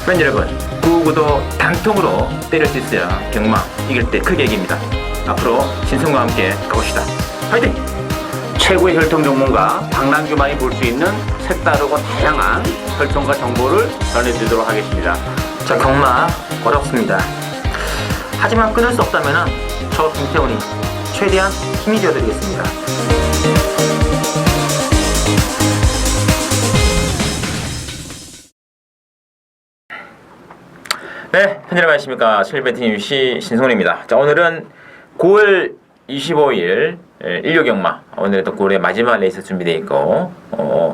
팬 여러분, 9구도 단통으로 때릴 수 있어야 경마 이길 때 크게 이깁니다. 앞으로 신성과 함께 가봅시다. 화이팅! 최고의 혈통 전문가 박남규만이 볼 수 있는 색다르고 다양한 혈통과 정보를 전해드리도록 하겠습니다. 자, 경마 어렵습니다. 하지만 끊을 수 없다면 저 김태훈이 최대한 힘이 되어드리겠습니다. 네, 팬 여러분 안녕하십니까. 실베팅 UC 신성훈입니다. 자, 오늘은 9월 25일 일요경마, 오늘은 또 9월의 마지막 레이스 준비되어 있고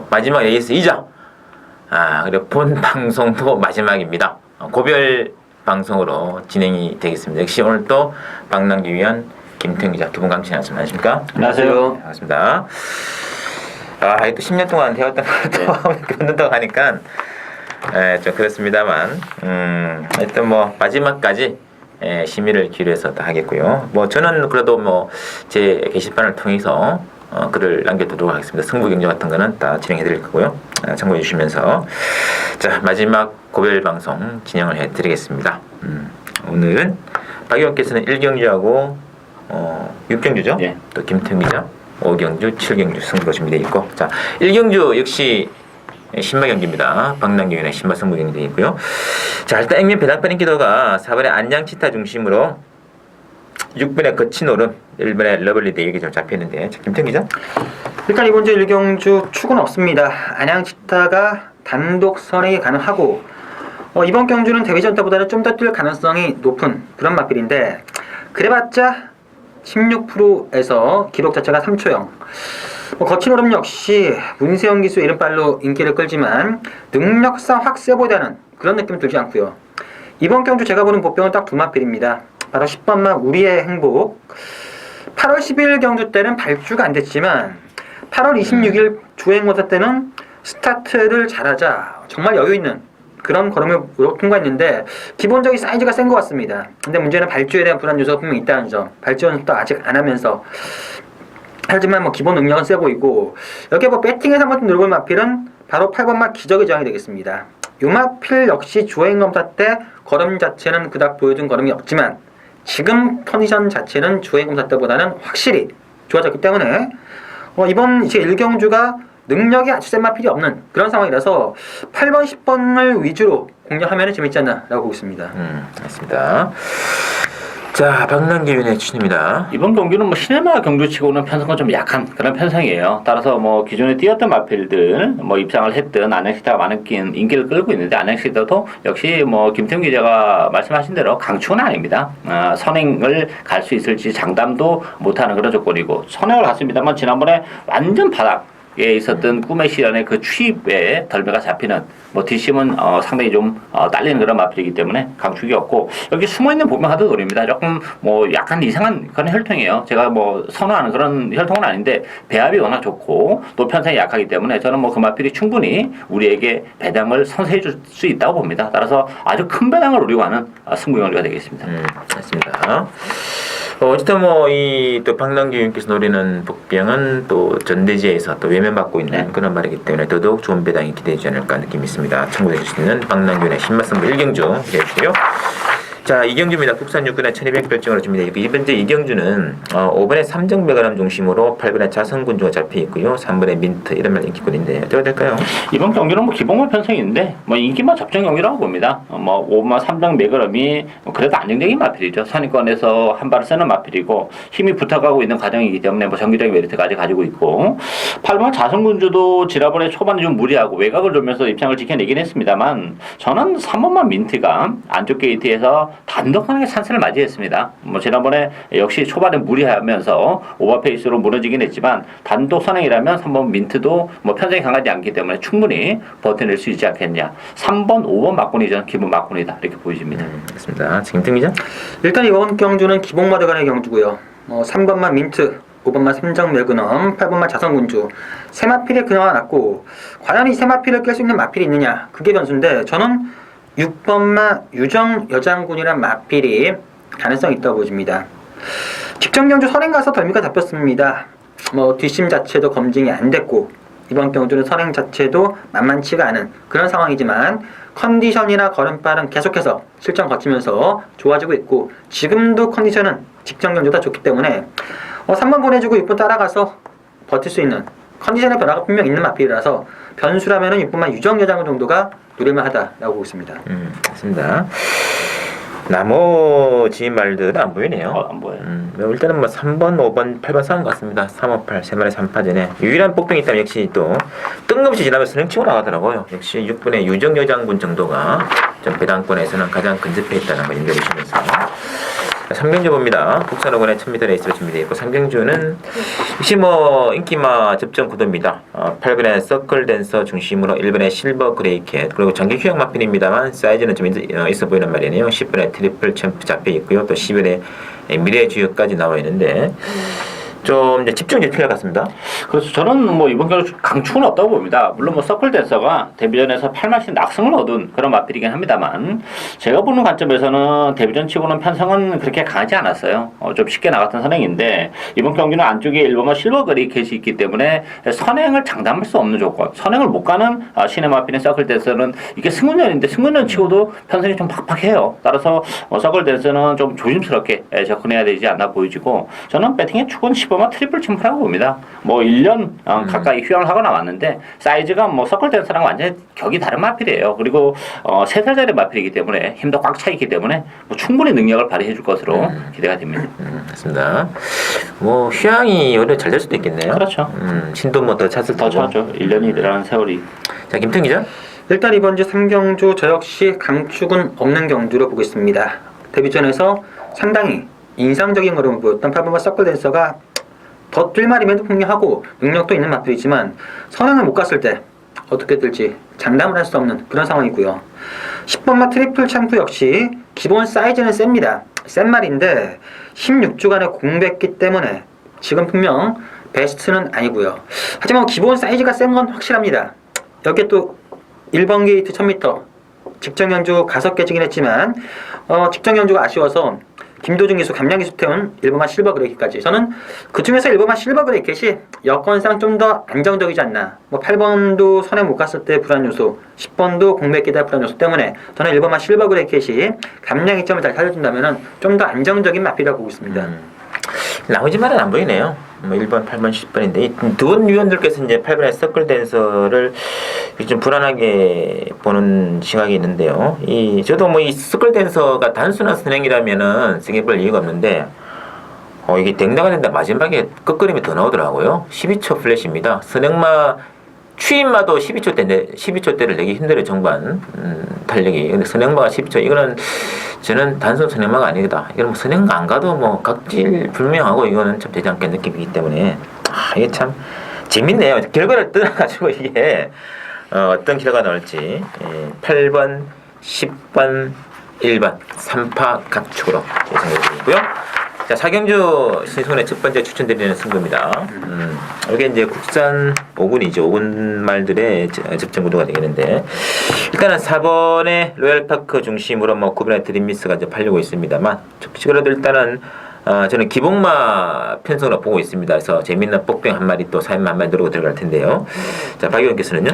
마지막 레이스이자 그리고 본 방송도 마지막입니다. 고별 방송으로 진행이 되겠습니다. 역시 오늘 또 박남규 위원, 김태훈 기자 두 분 감시 나왔습니다. 안녕하십니까? 안녕하세요. 반갑습니다. 또 10년 동안 되었던 것도 겪는다고 하니까 좀 그렇습니다만 하여튼 뭐 마지막까지 심의를 기울여서 다 하겠고요. 뭐 저는 그래도 제 게시판을 통해서 글을 남겨두도록 하겠습니다. 승부 경쟁 같은 거는 다 진행해드릴 거고요. 참고해 주시면서 자, 마지막 고별 방송 진행을 해드리겠습니다. 오늘은 박 의원께서는 1경주하고 6경주죠. 네. 또 김태훈 기자 5경주, 7경주 승부가 준비되어 있고, 자, 1경주 역시 신마 경기입니다. 박남규 의원의 신마 승부 경기 되어 있고요. 자, 일단 액면 배당권 인기도가 4번의 안양치타 중심으로 6번의 거친 오름, 1번의 러블리데 이렇게 좀 잡혀있는데, 자, 김태훈 기자. 일단 이번 주 1경주 축은 없습니다. 안양치타가 단독 선행이 가능하고 이번 경주는 데뷔전타보다는 좀 더 뛸 가능성이 높은 그런 마필인데, 그래봤자 16%에서 기록 자체가 3초형. 거친 오름 역시 문세영 기수 이른발로 인기를 끌지만 능력상 확세보다는 그런 느낌 들지 않고요. 이번 경주 제가 보는 보병은 딱 두 마필입니다. 바로 10번마 우리의 행복. 8월 11일 경주 때는 발주가 안 됐지만 8월 26일 주행모사 때는 스타트를 잘하자 정말 여유 있는 그런 걸음을 통과했는데 기본적인 사이즈가 센 것 같습니다. 근데 문제는 발주에 대한 불안 요소가 분명히 있다는 점. 발주 연습도 아직 안 하면서 하지만 기본 능력은 세 보이고, 여기에 배팅에서 한번 좀 늘어볼 마필은 바로 8번마 기적의 저항이 되겠습니다. 요 마필 역시 주행 검사 때 걸음 자체는 그닥 보여준 걸음이 없지만 지금 컨디션 자체는 주행 검사 때보다는 확실히 좋아졌기 때문에 이번 이제 1경주가 능력이 아주 센 마필이 없는 그런 상황이라서 8번, 10번을 위주로 공략하면 재밌지 않나라고 보고 있습니다. 맞습니다. 자, 박남규 위원의 추천입니다. 이번 경기는 시네마 경주치고는 편성은 좀 약한 그런 편성이에요. 따라서 기존에 뛰었던 마필들 입상을 했던 안양시타가 많은 인기를 끌고 있는데, 안양시타도 역시 김태훈 기자가 말씀하신 대로 강추는 아닙니다. 선행을 갈 수 있을지 장담도 못하는 그런 조건이고, 선행을 갔습니다만 지난번에 완전 바닥에 있었던 꿈의 시련의 그 추입에 덜배가 잡히는 뒷심은 상당히 좀 딸리는 그런 마필이기 때문에 강축이 없고, 여기 숨어있는 보명 하드 돌입니다. 조금 약간 이상한 그런 혈통이에요. 제가 선호하는 그런 혈통은 아닌데 배합이 워낙 좋고 또 편성이 약하기 때문에 저는 그 마필이 충분히 우리에게 배당을 선사해 줄 수 있다고 봅니다. 따라서 아주 큰 배당을 노리고 하는 승부경주가 되겠습니다. 맞습니다. 어쨌든 이 또 박남규 의원께서 노리는 복병은 또 전대지에서 또 외면받고 있는 그런 말이기 때문에 더더욱 좋은 배당이 기대되지 않을까 느낌이 있습니다. 참고해 주시는 박남규의 신맛승부 1경주 되겠고요. 자, 2경주입니다. 국산 육군의 1200별정으로 준비되어 있고, 이번 주 2경주는 5번의 삼정배가람 중심으로 8번의 자성군주가 잡혀 있고요. 3번의 민트 이런 말 인기꾼인데 어떻게 될까요? 이번 경기는 기본만 편성이 있는데 인기만 접전 경기라고 봅니다. 5번만 삼정배가람이 그래도 안정적인 마필이죠. 선입권에서 한 발을 쓰는 마필이고 힘이 붙어가고 있는 과정이기 때문에 정기적인 메리트까지 가지고 있고, 8번 자성군주도 지난번에 초반에 좀 무리하고 외곽을 돌면서 입장을 지켜내긴 했습니다만, 저는 3번만 민트가 안쪽 게이트에서 단독하게 찬스를 맞이했습니다. 지난번에 역시 초반에 무리하면서 오버페이스로 무너지긴 했지만 단독 선행이라면 3번 민트도 편성이 강하지 않기 때문에 충분히 버텨낼 수 있지 않겠냐. 3번, 5번 막군이 저는 기본 막군이다 이렇게 보여집니다. 그렇습니다. 김태훈 기자. 일단 이번 경주는 기복마드 간의 경주고요. 3번만 민트, 5번만 삼정매그넘, 8번만 자성군주 세 마필의 근화가 났고, 과연 이 세 마필을 깰 수 있는 마필이 있느냐, 그게 변수인데 저는 6번마 유정 여장군이란 마필이 가능성이 있다고 보여집니다. 직전 경주 선행 가서 덜미가 잡혔습니다. 뒷심 자체도 검증이 안 됐고 이번 경주는 선행 자체도 만만치가 않은 그런 상황이지만 컨디션이나 걸음발은 계속해서 실전 거치면서 좋아지고 있고 지금도 컨디션은 직전 경주보다 좋기 때문에 3번 보내주고 6번 따라가서 버틸 수 있는 컨디션의 변화가 분명 있는 마필이라서 변수라면은 6번만 유정여장 정도가 노릴만하다라고 보고 있습니다. 맞습니다. 나머지 말들은 안 보이네요. 안 보여요. 일단은 뭐 3번, 5번, 8번 싸운 것 같습니다. 3, 5, 8, 3마리 3파전에 유일한 복병이 있다면 역시 또 뜬금없이 지나면서 선행치고 나가더라고요. 역시 6분의 유정여장군 정도가 좀 배당권에서는 가장 근접해 있다는 걸 인정해주시면서 3경주 봅니다. 국산 5권의 1000m 레이스로 준비되어 있고 3경주는 역시 뭐 인기마 접전 구도입니다. 8번의 서클 댄서 중심으로 1번의 실버 그레이캣 그리고 장기 휴양 마필입니다만 사이즈는 좀 있어 보이는 말이네요. 10번의 트리플 챔프 잡혀 있고요. 또 10번의 미래 주역까지 나와 있는데 좀 이제 집중이 필요할 것 같습니다. 그래서 저는 뭐 이번 경주 강추는 없다고 봅니다. 물론 뭐 서클 댄서가 데뷔전에서 8마씩 낙승을 얻은 그런 마필이긴 합니다만 제가 보는 관점에서는 데뷔전 치고는 편성은 그렇게 강하지 않았어요. 좀 쉽게 나갔던 선행인데 이번 경기는 안쪽에 1번과 실버 그레이캣이 있기 때문에 선행을 장담할 수 없는 조건, 선행을 못 가는 신의 마필인 서클 댄서는 이게 승운전인데 승운전 치고도 편성이 좀 팍팍해요. 따라서 서클 댄서는 좀 조심스럽게 접근해야 되지 않나 보여지고 저는 배팅의 축은 10번만 트리플 챔프라고 봅니다. 뭐 1년 가까이 휴양을 하고 나왔는데 사이즈가 뭐 서클 댄서랑 완전히 격이 다른 마필이에요. 그리고 3살짜리 마필이기 때문에 힘도 꽉 차 있기 때문에 뭐 충분히 능력을 발휘해 줄 것으로 기대가 됩니다. 맞습니다. 뭐 휴양이 오히려 잘 될 수도 있겠네요. 그렇죠. 신도 뭐 더 찼을 더 테고. 차죠. 1년이라는 세월이. 자, 김태형 기자. 일단 이번 주 3경주 저 역시 강축은 없는 경주로 보고 있습니다. 데뷔전에서 상당히 인상적인 걸음을 보였던 8번과 서클 댄서가 더 뛸말이면 분명하고 능력도 있는 마필이지만 선행을 못 갔을 때 어떻게 될지 장담을 할 수 없는 그런 상황이고요. 10번마 트리플 챔프 역시 기본 사이즈는 셉니다. 센 말인데 16주간의 공백기 때문에 지금 분명 베스트는 아니고요. 하지만 기본 사이즈가 센 건 확실합니다. 여기에 또 1번 게이트 1000m 직전 연주 가서 깨지긴 했지만 직전 연주가 아쉬워서 김도중 기수, 감량 기수 태운 1번만 실버 그레이캣까지 저는 그 중에서 1번만 실버 그레이캣이 여건상 좀 더 안정적이지 않나. 뭐 8번도 선에 못 갔을 때 불안 요소, 10번도 공백기다 불안 요소 때문에 저는 1번만 실버 그레이캣이 감량 이점을 잘 살려준다면 좀 더 안정적인 마필이라고 보고 있습니다. 나머지 말은 안 보이네요. 뭐 1번, 8번, 10번인데 이 두 위원들께서 이제 8번의 서클 댄서를 좀 불안하게 보는 시각이 있는데요. 저도 뭐 이 서클 댄서가 단순한 선행이라면은 생각해볼 이유가 없는데 이게 댕나가 된다 마지막에 끝그림이 더 나오더라고요. 12초 플래시입니다. 선행마 추임마도 12초대를 내기 힘들어요. 정반 달리기. 근데 선행마가 12초 이거는 저는 단순 선행마가 아니다. 이건 뭐 선행마 안 가도 뭐 각질 불명하고 이거는 참 되지 않게 느낌이기 때문에 이게 참 재밌네요. 결과를 떠나가지고 이게 어떤 결과가 나올지 8번, 10번, 1번 3파 각축으로 예상해 드리고요. 자, 4경주 신승훈의 첫 번째 추천드리는 승부입니다. 이게 이제 국산 5군이죠. 5군 말들의 접전 구도가 되겠는데, 일단은 4번의 로얄파크 중심으로 뭐 9번의 드림미스가 이제 팔리고 있습니다만, 그래도 일단은 저는 기복마 편성으로 보고 있습니다. 그래서 재밌는 복병 한 마리 또 사인마 한 마리 누르고 들어갈 텐데요. 자, 박 의원께서는요?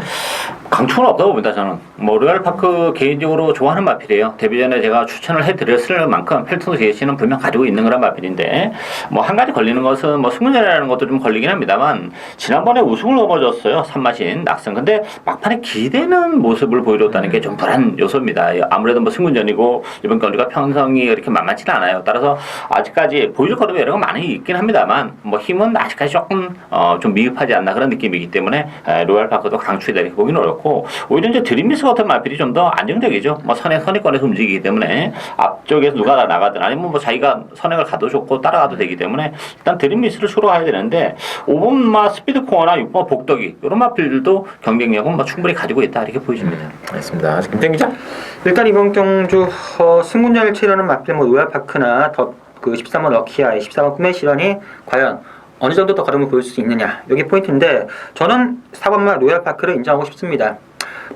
강추는 없다고 봅니다. 저는 뭐 로얄파크 개인적으로 좋아하는 마필이에요. 데뷔 전에 제가 추천을 해드렸을 만큼 펠트도 제시는 분명 가지고 있는 그런 마필인데 뭐 한 가지 걸리는 것은 뭐 승문전이라는 것도 좀 걸리긴 합니다만 지난번에 우승을 넘어졌어요. 산마신 낙승. 근데 막판에 기대는 모습을 보여줬다는 게 좀 불안 요소입니다. 아무래도 뭐 승문전이고 이번 경기가 편성이 그렇게 만만치는 않아요. 따라서 아직까지 보여줄 거리가 여러 가 많이 있긴 합니다만 뭐 힘은 아직까지 조금 좀 미흡하지 않나 그런 느낌이기 때문에 로얄파크도 강추이다 이렇게 보기는 어렵고 오히려 이제 드림미스 같은 마필이 좀 더 안정적이죠. 뭐 선행권에서 움직이기 때문에 앞쪽에서 누가 나가든 아니면 뭐 자기가 선행을 가도 좋고 따라가도 되기 때문에 일단 드림미스를 수로가야 되는데 5번마 스피드코어나 6번 복덕이 이런 마필들도 경쟁력은 뭐 충분히 가지고 있다 이렇게 보여집니다. 알겠습니다. 김태형 기자? 일단 이번 경주 승군전을 치르는 마필 뭐 로얄파크나 그 13번 럭키아이, 14번 꿈의 실현이 과연 어느 정도 더 걸음을 보일 수 있느냐 여기 포인트인데 저는 4번마 로얄파크를 인정하고 싶습니다.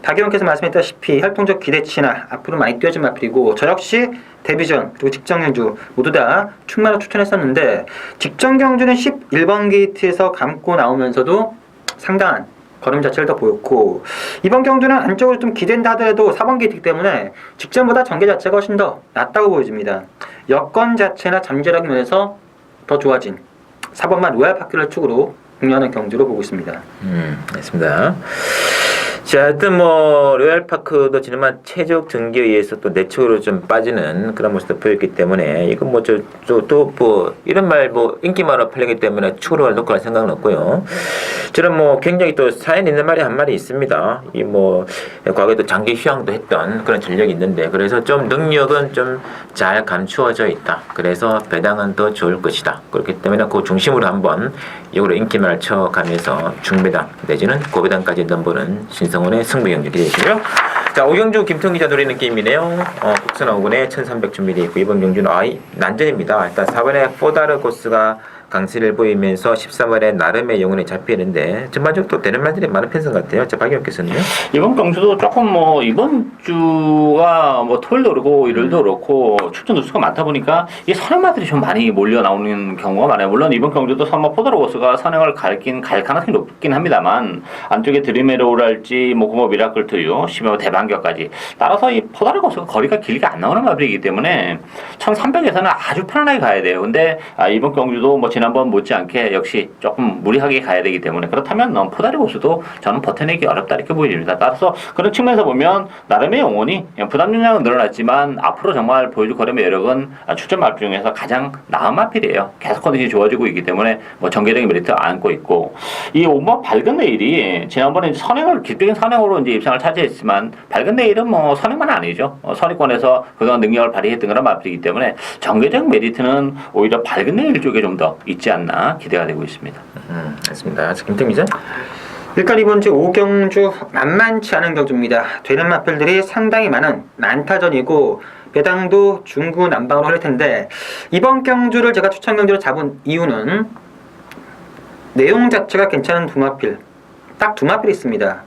박 의원께서 말씀했다시피 활동적 기대치나 앞으로 많이 뛰어진 마필이고 저 역시 데뷔전 그리고 직전 경주 모두 다 충만을 추천했었는데 직전 경주는 11번 게이트에서 감고 나오면서도 상당한 걸음 자체를 더 보였고 이번 경주는 안쪽으로 좀 기댄다 하더라도 4번 게이트이기 때문에 직전보다 전개 자체가 훨씬 더 낫다고 보여집니다. 여건 자체나 잠재력 면에서 더 좋아진 4번만 로얄파크를 축으로 공략하는 경주로 보고 있습니다. 알겠습니다. 자, 하여튼 뭐 로얄파크도 지난번 최적 등기에 의해서 또 내적으로 좀 빠지는 그런 모습도 보였기 때문에 이건 뭐 또 뭐 이런 말 뭐 인기만으로 팔리기 때문에 축으로 놓고 할 생각은 없고요. 저는 뭐 굉장히 또 사연 있는 말이 한 말이 있습니다. 이 뭐 과거에도 장기 휴양도 했던 그런 전력이 있는데 그래서 좀 능력은 좀 잘 감추어져 있다. 그래서 배당은 더 좋을 것이다. 그렇기 때문에 그 중심으로 한번 이거로 인기만을 쳐가면서 중배당 내지는 고배당까지 넘보는 신성원의 승부 경기 기대해 주시고요. 자, 오경주 김통 기자 노리는 게임이네요. 국선 5군에 1300 준비되어 있고 이번 경주는 난전입니다. 일단 4번에 포다르고스가 강세를 보이면서 13번에 나름의 영혼이 잡히는데 전반적으로 또 되는 말들이 많은 편성 같아요. 자, 박영께서는요? 이번 경주도 조금 뭐 이번 주가 뭐 토요일도 그렇고 일요일도 그렇고 출전 누수가 많다 보니까 이 선행마들이 좀 많이 몰려 나오는 경우가 많아요. 물론 이번 경주도 선마 포도로고스가 선행을 갈 가능성이 높긴 합니다만 안쪽에 드리메로랄지 뭐 미라클 투유, 10여 대반격까지 따라서 이 포도로고스가 거리가 길게 안 나오는 마블이기 때문에 1300에서는 아주 편안하게 가야 돼요. 근데 이번 경주도 뭐 지난번 못지않게 역시 조금 무리하게 가야 되기 때문에 그렇다면 포다리고스도 저는 버텨내기 어렵다 이렇게 보여집니다. 따라서 그런 측면에서 보면 나름의 영혼이 부담 용량은 늘어났지만 앞으로 정말 보여줄 거리의 매력은 출전 마필 중에서 가장 나은 마필이에요. 계속 컨디션이 좋아지고 있기 때문에 뭐 전개적인 메리트를 안고 있고 이 5번 밝은 내일이 지난번에 이제 선행을 기적인 선행으로 이제 입상을 차지했지만 밝은 내일은 뭐 선행만 아니죠. 선행권에서 그동안 능력을 발휘했던 그런 마필이기 때문에 전개적 메리트는 오히려 밝은 내일 쪽에 좀 더 있지 않나 기대가 되고 있습니다. 알겠습니다. 김태 기자. 일단 이번 주 5경주 만만치 않은 경주입니다. 되는 마필들이 상당히 많은 난타전이고 배당도 중구난방으로 흐를 텐데 이번 경주를 제가 추천 경주로 잡은 이유는 내용 자체가 괜찮은 두 마필 딱 두 마필이 있습니다.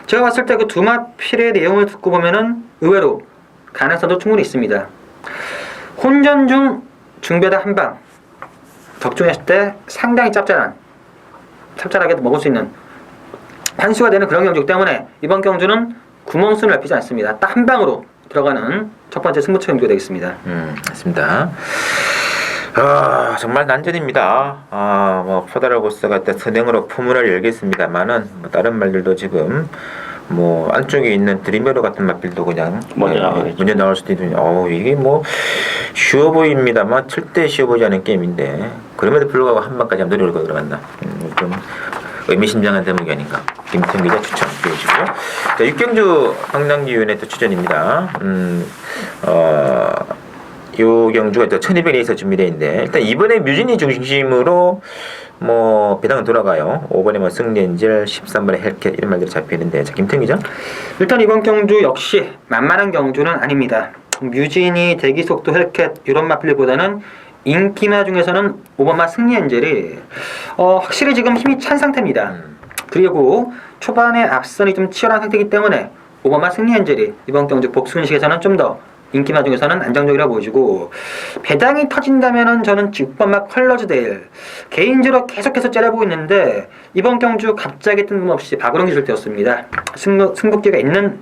제가 봤을 때 그 두 마필의 내용을 듣고 보면은 의외로 가능성도 충분히 있습니다. 혼전 중 중배당 한방 적중했을 때 상당히 짭짤하게 먹을 수 있는 한수가 되는 그런 경주이기 때문에 이번 경주는 구멍순을 넓히지 않습니다. 딱 한 방으로 들어가는 첫 번째 승부처 경주가 되겠습니다. 맞습니다. 정말 난전입니다. 뭐 포다라고스가 일단 선행으로 포문을 열겠습니다만은 뭐 다른 말들도 지금 뭐 안쪽에 있는 드리메로 같은 맛들도 그냥 먼저 나올 수도 있는. 이게 뭐 쉬워 보입니다만 절대 쉬워 보이지 않은 게임인데 그럼에도 불구하고 한 방까지 한번 노리고 들어간다. 좀 의미심장한 대목이 아닌가. 김태형 기자 추천 해주시고요. 자, 육경주 황당기위원회 또 추천입니다. 요 경주가 또 1200에서 준비되어 있는데 일단 이번에 뮤진이 중심으로 뭐 배당은 돌아가요. 5번에 뭐 승리엔젤, 13번에 헬켓 이런 말들이 잡혀있는데 자, 김태형 기자. 일단 이번 경주 역시 만만한 경주는 아닙니다. 뮤진이 대기속도 헬켓 이런 마필보다는 인기마 중에서는 5번마 승리엔젤이 확실히 지금 힘이 찬 상태입니다. 그리고 초반에 앞선이 좀 치열한 상태이기 때문에 5번마 승리엔젤이 이번 경주 복순식에서는 좀 더 인기마 중에서는 안정적이라고 보여지고 배당이 터진다면은 저는 6번마 컬러즈데일 개인적으로 계속해서 째려보고 있는데 이번 경주 갑자기 뜬금없이 박으론 기술 되었습니다. 승부기가 있는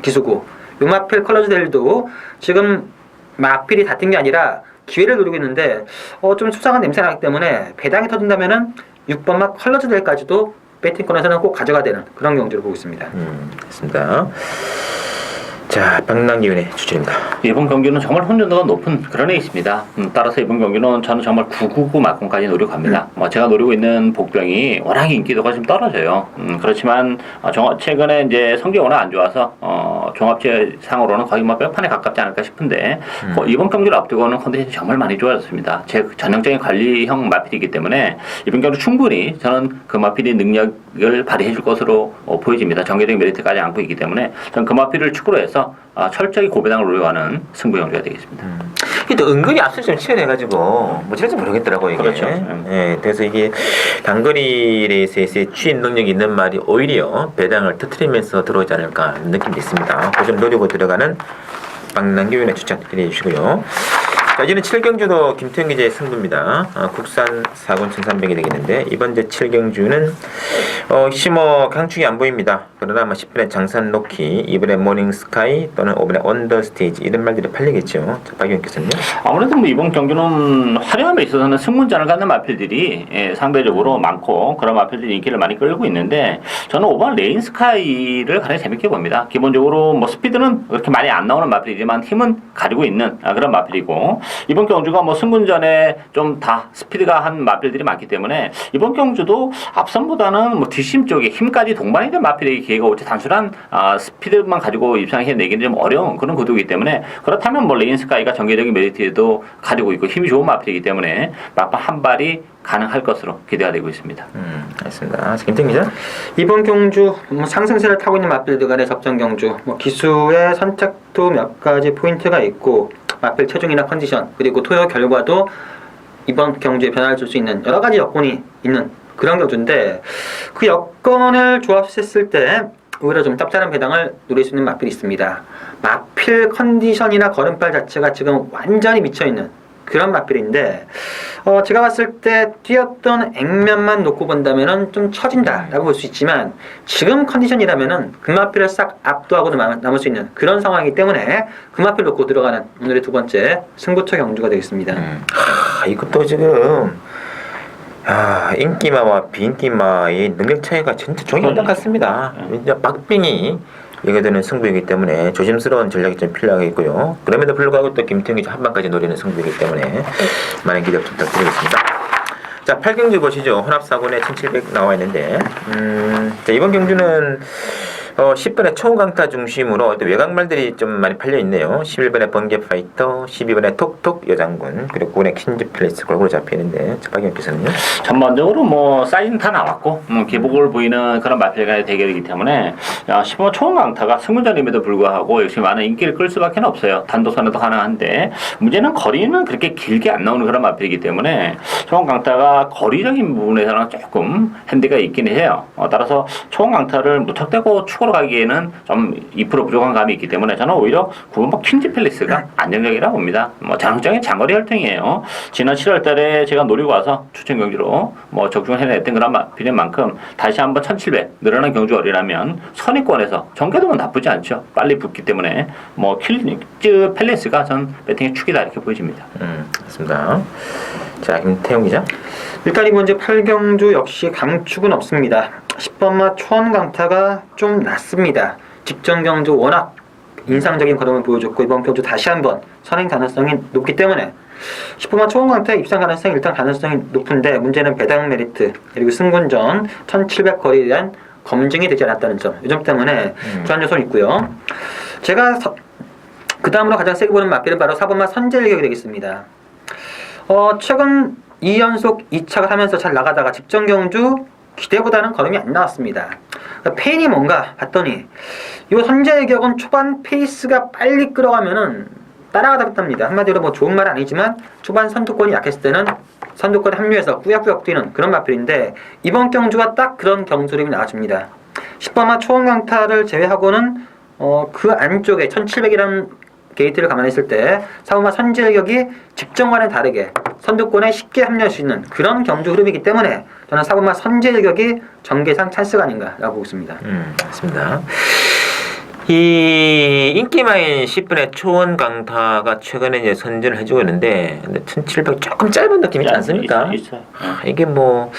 기수고 요마필 컬러즈데일도 지금 마필이 다 뜬 게 아니라 기회를 노리고 있는데 좀 수상한 냄새가 나기 때문에 배당이 터진다면은 6번마 컬러즈데일까지도 배팅권에서는 꼭 가져가야 되는 그런 경주를 보고 있습니다. 그렇습니다. 자, 방랑기운의 추천입니다. 이번 경기는 정말 혼전도가 높은 그런 레이스입니다. 따라서 이번 경기는 저는 정말 999 막공까지 노력합니다. 제가 노리고 있는 복병이 워낙 인기도가 좀 떨어져요. 그렇지만 최근에 이제 성적이 워낙 안 좋아서 종합제상으로는 거의 뭐 뼈판에 가깝지 않을까 싶은데 이번 경기를 앞두고는 컨디션이 정말 많이 좋아졌습니다. 제 전형적인 관리형 마필이기 때문에 이번 경기 충분히 저는 그 마필이 능력을 발휘해 줄 것으로 보여집니다. 정계적인 메리트까지 안고 있기 때문에 저는 그 마필을 축으로 해서 철저히 고배당을 노려가는 승부 경기가 되겠습니다. 이게 또 은근히 앞서 좀 치열해가지고 뭐 저런지 모르겠더라고요. 이게. 그렇죠. 예, 그래서 이게 단거리 레이스에서의 추입 능력이 있는 말이 오히려 배당을 터트리면서 들어오지 않을까 느낌이 있습니다. 그 점 노리고 들어가는 방랑기운의 추천 드려주시고요. 자, 이제는 7경주도 김태형 기자의 승부입니다. 국산 4군 1300이 되겠는데 이번 제 7경주는 역시 뭐 강축이 안 보입니다. 그러나 아마 10번에 장산 로키, 2번에 모닝 스카이 또는 5번에 언더 스테이지 이런 말들이 팔리겠죠. 자, 박 의원께서는 아무래도 뭐 이번 경기는 화려함에 있어서는 승문전을 갖는 마필들이 상대적으로 많고 그런 마필들이 인기를 많이 끌고 있는데 저는 5번 레인 스카이를 가장 재밌게 봅니다. 기본적으로 뭐 스피드는 그렇게 많이 안 나오는 마필이지만 힘은 가지고 있는 그런 마필이고 이번 경주가 뭐 승문전에 좀 다 스피드가 한 마필들이 많기 때문에 이번 경주도 앞선보다는 뭐 뒷심 쪽에 힘까지 동반이 된 마필에게 기회가 올지 단순한 스피드만 가지고 입상해 내기는 좀 어려운 그런 구도이기 때문에 그렇다면 뭐 레인 스카이가 전개적인 메리트도 가지고 있고 힘이 좋은 마필이기 때문에 막판 한 발이 가능할 것으로 기대가 되고 있습니다. 알겠습니다. 김태형 기자. 이번 경주 뭐 상승세를 타고 있는 마필들 간의 접전 경주, 뭐 기수의 선택도 몇 가지 포인트가 있고 마필 체중이나 컨디션 그리고 투여 결과도 이번 경주에 변화를 줄 수 있는 여러 가지 여건이 있는 그런 경주인데 그 여건을 조합했을 때 오히려 좀 짭짤한 배당을 노릴 수 있는 마필이 있습니다. 마필 컨디션이나 걸음발 자체가 지금 완전히 미쳐있는 그런 마필인데 제가 봤을 때 뛰었던 액면만 놓고 본다면은 좀 처진다라고 볼 수 있지만 지금 컨디션이라면은 그 마필을 싹 압도하고도 남을 수 있는 그런 상황이기 때문에 그 마필 놓고 들어가는 오늘의 두 번째 승부처 경주가 되겠습니다. 이것도 지금 인기마와 비인기마의 능력 차이가 진짜 종이 없는 것 같습니다. 이제 박빙이 이게 되는 승부이기 때문에 조심스러운 전략이 좀 필요하겠고요. 그럼에도 불구하고 또 김태형이 한 방까지 노리는 승부이기 때문에 많은 기대 부탁드리겠습니다. 자, 8경주 보시죠. 혼합 4군에 1700 나와 있는데 자, 이번 경주는 10번에 초강타 중심으로 또 외곽말들이 좀 많이 팔려 있네요. 11번에 번개 파이터, 12번에 톡톡 여장군, 그리고 9번에 퀸즈 플레이스 골고루 잡혀 있는데 박 의원께서는요? 전반적으로 뭐 사이즈는 다 나왔고 기복을 보이는 그런 마필간의 대결이기 때문에 10번 초강타가 승문전임에도 불구하고 역시 많은 인기를 끌 수밖에 없어요. 단독선에도 가능한데 문제는 거리는 그렇게 길게 안 나오는 그런 마필이기 때문에 초강타가 거리적인 부분에서는 조금 핸디가 있긴 해요. 따라서 초강타를 무턱대고 축으로 가기에는 좀 2% 부족한 감이 있기 때문에 저는 오히려 9번 퀸즈 팰리스가 안정적이라고 봅니다. 뭐 전형적인 장거리 혈통이에요. 지난 7월 달에 제가 노리고 와서 추천 경주로 뭐 적중을 해냈던 그런 마필인 만큼 다시 한번 1700 늘어난 경주거리라면 선의권에서 전개도는 나쁘지 않죠. 빨리 붙기 때문에 뭐 퀸즈 팰리스가 전 배팅의 축이다 이렇게 보여집니다. 맞습니다. 자, 김태형 기자. 일단 이번 이제 8경주 역시 강축은 없습니다. 10번마 초원강타가 좀 낮습니다. 직전 경주 워낙 인상적인 걸음을 보여줬고 이번 경주 다시 한번 선행 가능성이 높기 때문에 10번마 초원강타 입상 가능성이 일단 가능성이 높은데 문제는 배당 메리트 그리고 승군전 1700 거리에 대한 검증이 되지 않았다는 점. 이 점 때문에 주한 요소는 있고요. 제가 그 다음으로 가장 세게 보는 마필은 바로 4번마 선제일격이 되겠습니다. 최근 2연속 2착을 하면서 잘 나가다가 직전 경주 기대보다는 걸음이 안 나왔습니다. 그러니까 페인이 뭔가 봤더니 이 선제일격은 초반 페이스가 빨리 끌어가면은 따라가답니다. 한마디로 뭐 좋은 말은 아니지만 초반 선두권이 약했을 때는 선두권에 합류해서 꾸역꾸역 뛰는 그런 마필인데 이번 경주가 딱 그런 경주림이 나와줍니다. 10번마 초원강타를 제외하고는 그 안쪽에 1700이라는 게이트를 감안했을 때 4번마 선제일격이 직전과는 다르게 선두권에 쉽게 합류할 수 있는 그런 경주 흐름이기 때문에 저는 4번마 선제일격이 전개상 찬스가 아닌가라고 보고 있습니다. 맞습니다. 이 인기마인 10분의 초원 강타가 최근에 이제 선전을 해주고 있는데 1700 조금 짧은 느낌이 있지 않습니까? 있어요. 이게 뭐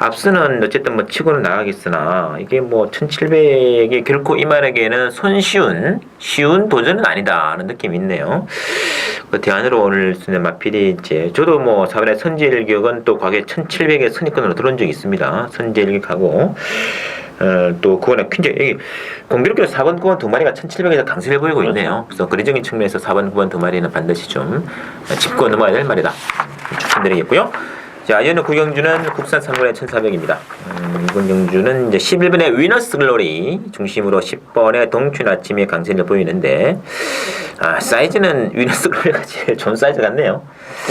앞서는 어쨌든 뭐 치고는 나가겠으나 이게 뭐 1700이 결코 이만에게는 쉬운 도전은 아니다라는 느낌이 있네요. 그 대안으로 오늘 쓰는 마필이 이제 저도 뭐 4번의 선제일격은 또 과거에 1700의 선입견으로 들어온 적이 있습니다. 선제일격하고 또 9번에 퀸즈 여기 공교롭게도 4번 9번 두 마리가 1700에서 강세를 보이고 있네요. 그래서 거리적인 측면에서 4번 9번 두 마리는 반드시 좀 짚고 넘어야 될 말이다 추천드리겠고요. 자, 이어는 구경주는 국산 3번의 1400입니다. 이번 경주는 이제 11번의 위너스 글로리 중심으로 10번의 동춘 아침의 강세를 보이는데 사이즈는 위너스 글로리가 제일 좋은 사이즈 같네요.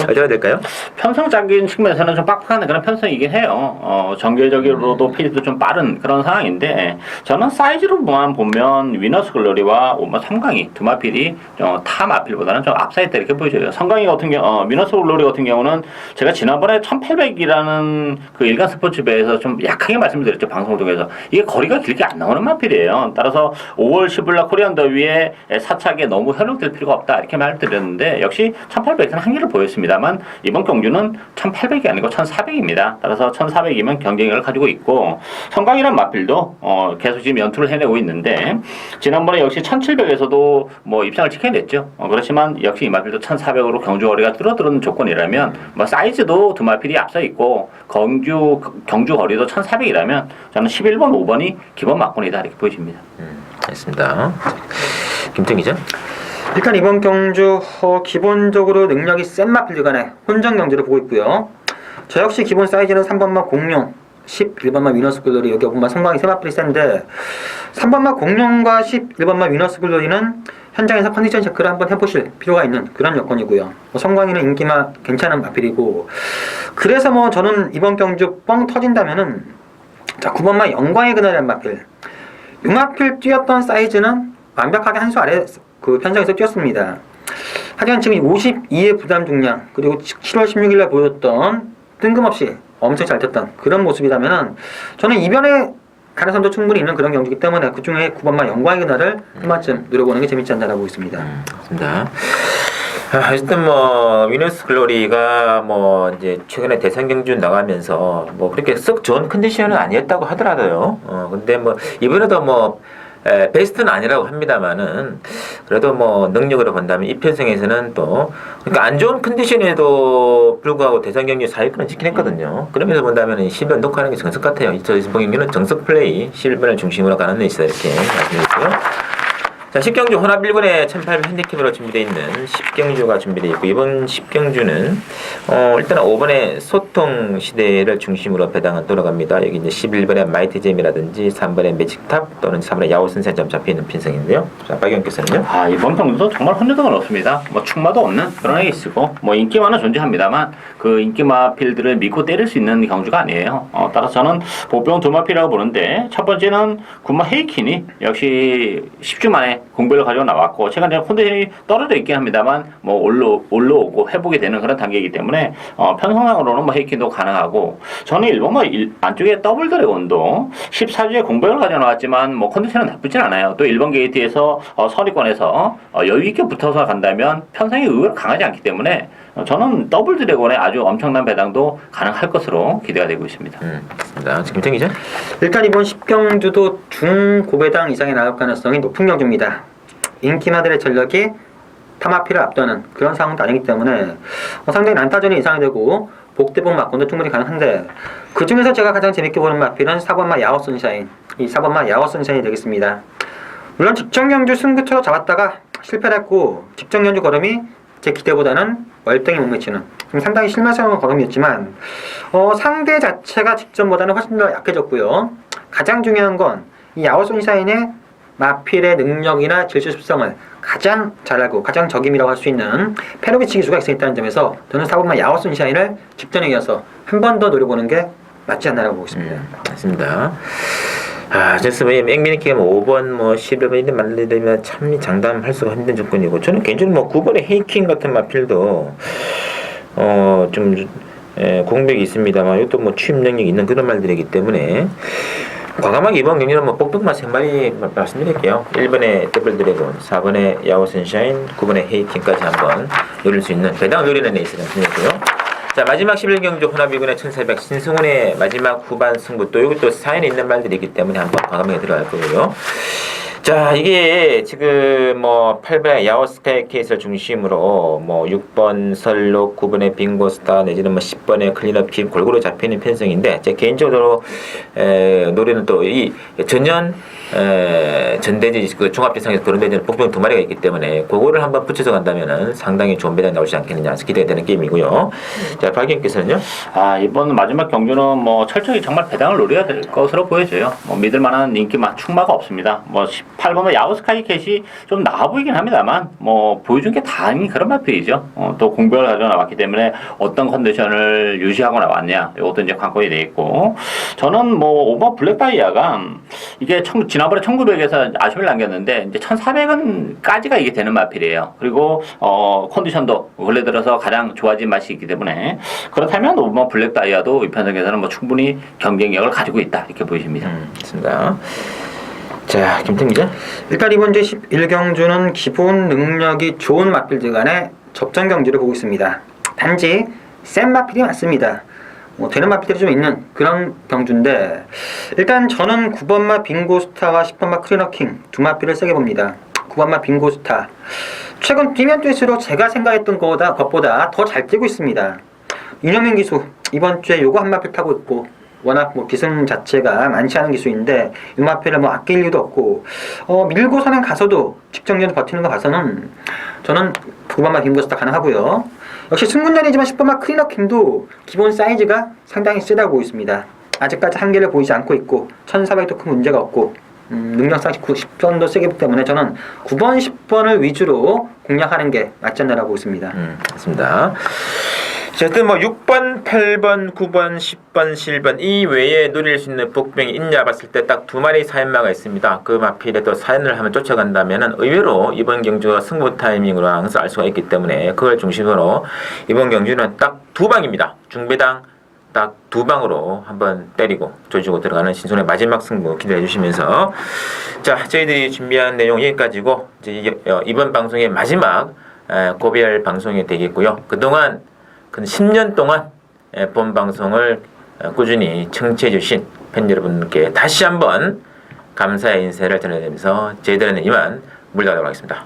어쩌야 될까요? 편성적인 측면에서는 좀 빡빡한 그런 편성이긴 해요. 전개적으로도 페이스도 좀 빠른 그런 상황인데 저는 사이즈로만 보면 위너스 글로리와 오마 3강이 두 마필이 타 마필보다는 좀 앞서있다 이렇게 보여져요. 3강이 같은 경우 위너스 글로리 같은 경우는 제가 지난번에 1800이라는 그 일간 스포츠배에서 좀 약하게 말씀드렸죠. 방송 중에서 이게 거리가 길게 안 나오는 마필이에요. 따라서 5월 10일날 코리안 더위에 사차게 너무 현혹될 필요가 없다 이렇게 말드렸는데 역시 1800은 한계를 보였습니다만 이번 경주는 1800이 아니고 1400입니다. 따라서 1400이면 경쟁력을 가지고 있고 성강이란 마필도 계속 지금 연투를 해내고 있는데 지난번에 역시 1700에서도 뭐 입상을 지켜냈죠. 그렇지만 역시 이 마필도 1400으로 경주 거리가 줄어드는 조건이라면 뭐 사이즈도 두 마필이 앞서 있고 경주 거리도 1400이라면 저는 11번 5번이 기본 막군이다 이렇게 보여집니다. 알겠습니다. 김태형 기자. 일단 이번 경주 기본적으로 능력이 센 마필들 간의 혼전 경주를 보고 있고요. 저 역시 기본 사이즈는 3번마 공룡, 11번마 위너스 글로리, 여기 보면 성광이 세 마필이 센데 3번마 공룡과 11번마 위너스 글로리는 현장에서 컨디션 체크를 한번 해보실 필요가 있는 그런 여건이고요. 성광이는 인기가 괜찮은 마필이고 그래서 뭐 저는 이번 경주 뻥 터진다면은 자 9번마 영광의 그날의 마필 이 마필 뛰었던 사이즈는 완벽하게 한 수 아래 그 편성에서 뛰었습니다. 하지만 지금 52의 부담 중량 그리고 7월 16일날 보였던 뜬금없이 엄청 잘 뛰었던 그런 모습이라면은 저는 이변의 가능성도 충분히 있는 그런 경기이기 때문에 그 중에 9번마 영광의 그날을 한 번쯤 노려보는 게 재밌지 않나라고 보고 있습니다. 맞습니다. 어쨌든 뭐 위너스 글로리가 뭐 이제 최근에 대선 경주 나가면서 뭐 그렇게 썩 좋은 컨디션은 아니었다고 하더라도요. 근데 뭐 이번에도 뭐 베스트는 아니라고 합니다만은 그래도 뭐 능력으로 본다면 이 편성에서는 또 그러니까 안 좋은 컨디션에도 불구하고 대선 경기 4위권을 지켜냈거든요. 그러면서 본다면 10번 녹화하는 게 정석 같아요. 저 경기는 정석 플레이 11번을 중심으로 가는 레이스다 이렇게 말씀드렸고요. 자, 10경주 혼합 1군에 1800 핸디캡으로 준비되어 있는 10경주가 준비되어 있고 이번 10경주는 일단 5번에 소통 시대를 중심으로 배당은 돌아갑니다. 여기 이제 11번에 마이티잼이라든지 3번에 매직탑 또는 3번에 야오선센점 잡혀있는 편성인데요. 자, 박영께서는요? 이번 경주도 정말 혼자성은 없습니다. 뭐 충마도 없는 그런 레이스고 뭐 인기만은 존재합니다만 그 인기마 필드를 믿고 때릴 수 있는 경주가 아니에요. 따라서 저는 보병 두 마필이라고 보는데 첫 번째는 군마 헤이킨이 역시 10주 만에 공백을 가지고 나왔고 최근에 컨디션이 떨어져 있긴 합니다만 뭐 올라오고 회복이 되는 그런 단계이기 때문에 편성상으로는 뭐 헤이킨도 가능하고 저는 일본 뭐 안쪽에 더블 드래곤도 14주에 공백을 가지고 나왔지만 뭐 컨디션은 나쁘진 않아요. 또 일본 게이트에서 선위권에서 여유 있게 붙어서 간다면 편성이 의외로 강하지 않기 때문에 저는 더블 드래곤의 아주 엄청난 배당도 가능할 것으로 기대가 되고 있습니다. 자, 김태형 기자. 일단 이번 10경주도 중고배당 이상이 나올 가능성이 높은 경주입니다. 인기마들의 전력이 타마피를 앞두는 그런 상황도 아니기 때문에 상당히 난타전이 예상이 되고 복대복 막군도 충분히 가능한데 그 중에서 제가 가장 재밌게 보는 마필은 4번마 야오 선샤인 이 4번마 야오 선샤인이 되겠습니다. 물론 직전 경주 승부처로 잡았다가 실패를 했고 직전 경주 걸음이 제 기대보다는 월등히 못 미치는 상당히 실망스러운 걸음이었지만 상대 자체가 직전보다는 훨씬 더 약해졌고요. 가장 중요한 건 이 야오 선샤인의 마필의 능력이나 질주 습성을 가장 잘 알고 가장 적임이라고 할 수 있는 페로비치 기수가 있다는 점에서 저는 4번마 야오 선샤인을 직전에 이어서 한 번 더 노려보는 게 맞지 않나라고 보고 있습니다. 맞습니다. 그래서 앵미니키가 5번, 11번 이런 말들면 참 장담할 수가 힘든 조건이고 저는 개인적으로 9번의 헤이킹 같은 마필도 좀 공백이 있습니다만 이것도 취임 능력이 있는 그런 말들이기 때문에 과감하게 이번 경기는 뻑뻑만 3마리 말씀드릴게요. 1번에 더블 드래곤, 4번에 야오 선샤인, 9번에 헤이킹까지 한번 노릴 수 있는 배당을 노리는 레이스를 말씀드렸고요. 자, 마지막 11경주 혼합 1군의 1400 신승훈의 마지막 후반 승부 또 이것도 사연에 있는 말들이 있기 때문에 한번 과감하게 들어갈 거고요. 자, 이게 지금 8번의 야오스카이 케이스를 중심으로 6번 설록, 9번의 빙고스타 내지는 10번의 클린업이 골고루 잡히는 편성인데 제 개인적으로 노래는 또 이 전년 전대지 그 종합지상에서 거론되는 복병 2마리가 있기 때문에 그거를 한번 붙여서 간다면은 상당히 좋은 배당이 나오지 않겠느냐 기대가 되는 게임이고요. 자, 박 의원께서는요? 이번 마지막 경주는 뭐 철저히 정말 배당을 노려야 될 것으로 보여져요. 뭐 믿을 만한 충마가 없습니다. 뭐 18번은 야오스카이 캣이 좀 나아 보이긴 합니다만 뭐 보여준 게 다행히 그런 마필이죠. 또 공백을 가지고 나왔기 때문에 어떤 컨디션을 유지하고 나왔냐 이것도 이제 관건이 되겠고, 저는 뭐 5번 블랙다이아가 이게 지난번에 1900에서 아쉬움을 남겼는데 이제 1400원까지가 이게 되는 마필이에요. 그리고 컨디션도 원래 들어서 가장 좋아진 맛이 있기 때문에 그렇다면 5번 블랙다이아도 이 편성에서는 뭐 충분히 경쟁력을 가지고 있다 이렇게 보여집니다. 좋습니다. 자, 김태형 기자. 일단 이번 주 11경주는 기본 능력이 좋은 마필들 간의 접전 경주를 보고 있습니다. 단지 센 마필이 많습니다. 되는 마필들이 좀 있는 그런 경주인데, 일단 저는 9번마 빙고스타와 10번마 크리너킹 두 마필을 세게 봅니다. 9번마 빙고스타 최근 뛰면 뛸수록 제가 생각했던 것보다 더 잘 뛰고 있습니다. 윤영민 기수 이번 주에 요거 한 마필 타고 있고, 워낙 뭐 기승 자체가 많지 않은 기수인데 이 마필을 뭐 아낄 이유도 없고 밀고서는 가서도 직전까지 버티는 거 봐서는 저는 9번마 빙고스타 가능하고요. 역시 승군전이지만 10번마 크리너킹도 기본 사이즈가 상당히 세다고 보고 있습니다. 아직까지 한계를 보이지 않고 있고 1400도 큰 문제가 없고 능력상 10번도 세기 때문에 저는 9번, 10번을 위주로 공략하는 게 맞지 않나라고 보고 있습니다. 맞습니다. 어쨌든 뭐 6번, 8번, 9번, 10번, 11번 이 외에 노릴 수 있는 복병이 있냐 봤을 때 딱 2마리 사연마가 있습니다. 그 마필에 또 사연을 하면 쫓아간다면은 의외로 이번 경주가 승부 타이밍으로 항상 알 수가 있기 때문에 그걸 중심으로 이번 경주는 딱 2방입니다. 중배당 딱 2방으로 한번 때리고 조지고 들어가는 신선의 마지막 승부 기대해 주시면서, 자, 저희들이 준비한 내용 여기까지고 이제 이번 방송의 마지막 고별 방송이 되겠고요. 그동안 10년 동안 본 방송을 꾸준히 청취해 주신 팬 여러분께 다시 한번 감사의 인사를 전해드리면서 저희들은 이만 물러가도록 하겠습니다.